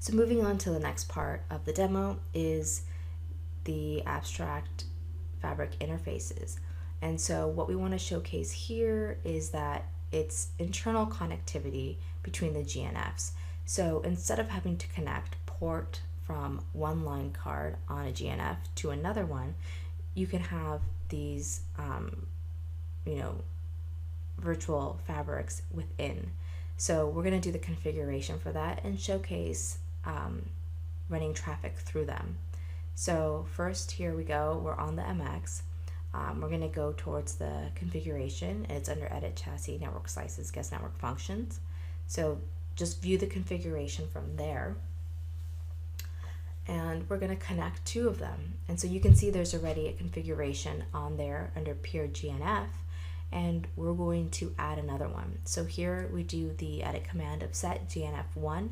So moving on to the next part of the demo is the abstract fabric interfaces. And so what we want to showcase here is that it's internal connectivity between the GNFs. So instead of having to connect port from one line card on a GNF to another one, you can have these virtual fabrics within. So we're going to do the configuration for that and showcase running traffic through them. So first, here we go, we're on the MX. We're going to go towards the configuration. It's under Edit Chassis, Network Slices, Guest Network Functions. So just view the configuration from there. And we're going to connect two of them. And so you can see there's already a configuration on there under Peer GNF, and we're going to add another one. So here we do the edit command of set GNF1,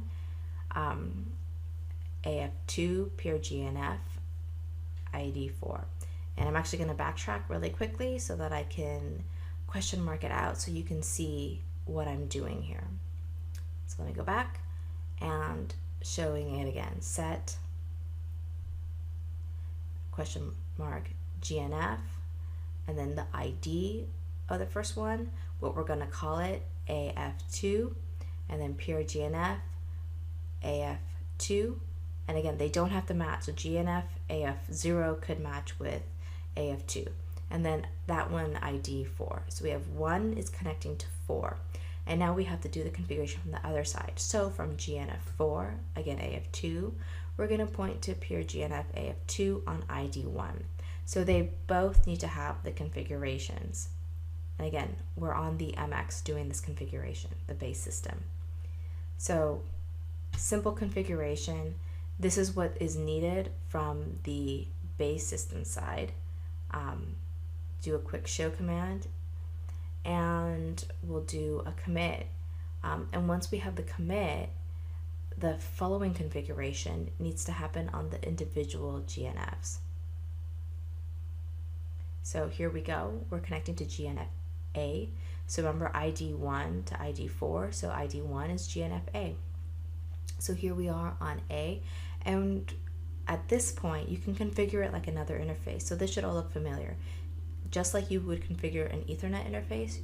AF2, Peer GNF, ID4. And I'm actually going to backtrack really quickly so that I can question mark it out so you can see what I'm doing here. So let me go back and showing it again. Set question mark GNF and then the ID of the first one, what we're going to call it, AF2, and then Peer GNF, AF2. And again, they don't have to match. So GNF AF0 could match with AF2. And then that one ID 4. So we have 1 is connecting to 4. And now we have to do the configuration from the other side. So from GNF4, again AF2, we're going to point to Peer GNF AF2 on ID 1. So they both need to have the configurations. And again, we're on the MX doing this configuration, the base system. So simple configuration. This is what is needed from the base system side. Do a quick show command, and we'll do a commit. And once we have the commit, the following configuration needs to happen on the individual GNFs. So here we go. We're connecting to GNF A. So remember ID1 to ID4. So ID1 is GNF A. So here we are on A, and at this point you can configure it like another interface. So this should all look familiar. Just like you would configure an Ethernet interface,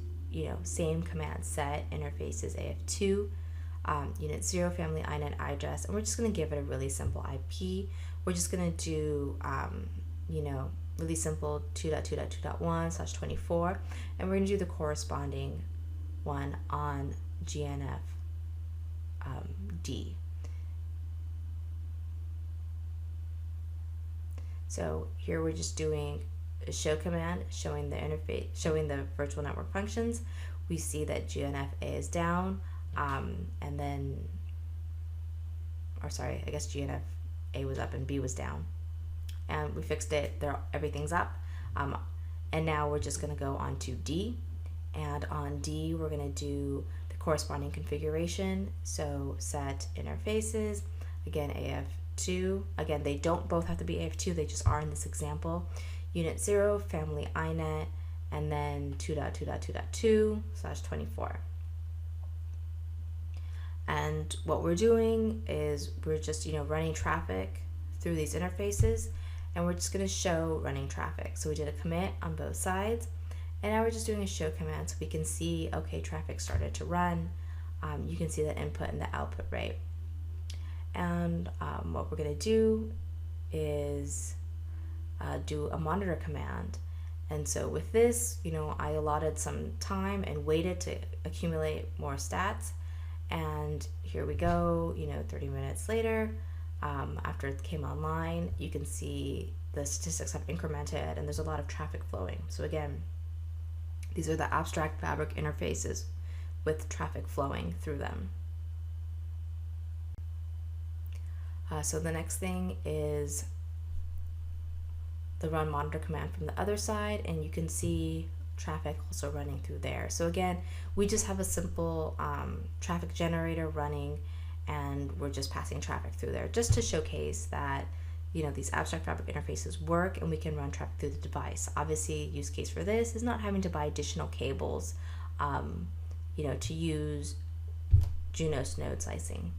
same command, set interfaces AF2, unit 0, family INET address, and we're just going to give it a really simple IP. We're just going to do, really simple 2.2.2.1/24, and we're going to do the corresponding one on GNF D. So here we're just doing a show command showing the interface, showing the virtual network functions. We see that GNF A is down, and then, GNF A was up and B was down. And we fixed it, everything's up. And now we're just gonna go on to D. And on D, we're gonna do the corresponding configuration. So set interfaces, again, AF2. Again, they don't both have to be AF2, they just are in this example. Unit 0, family INET, and then 2.2.2.2/24. And what we're doing is we're just, running traffic through these interfaces, and we're just going to show running traffic. So we did a commit on both sides, and now we're just doing a show command so we can see, okay, traffic started to run. You can see the input and the output rate. And what we're going to do is do a monitor command. And so with this, I allotted some time and waited to accumulate more stats. And here we go, 30 minutes later, after it came online, you can see the statistics have incremented and there's a lot of traffic flowing. So again, these are the abstract fabric interfaces with traffic flowing through them. So the next thing is the run monitor command from the other side, and you can see traffic also running through there. So again, we just have a simple traffic generator running, and we're just passing traffic through there just to showcase that these abstract fabric interfaces work and we can run traffic through the device. Obviously, use case for this is not having to buy additional cables to use Junos node slicing.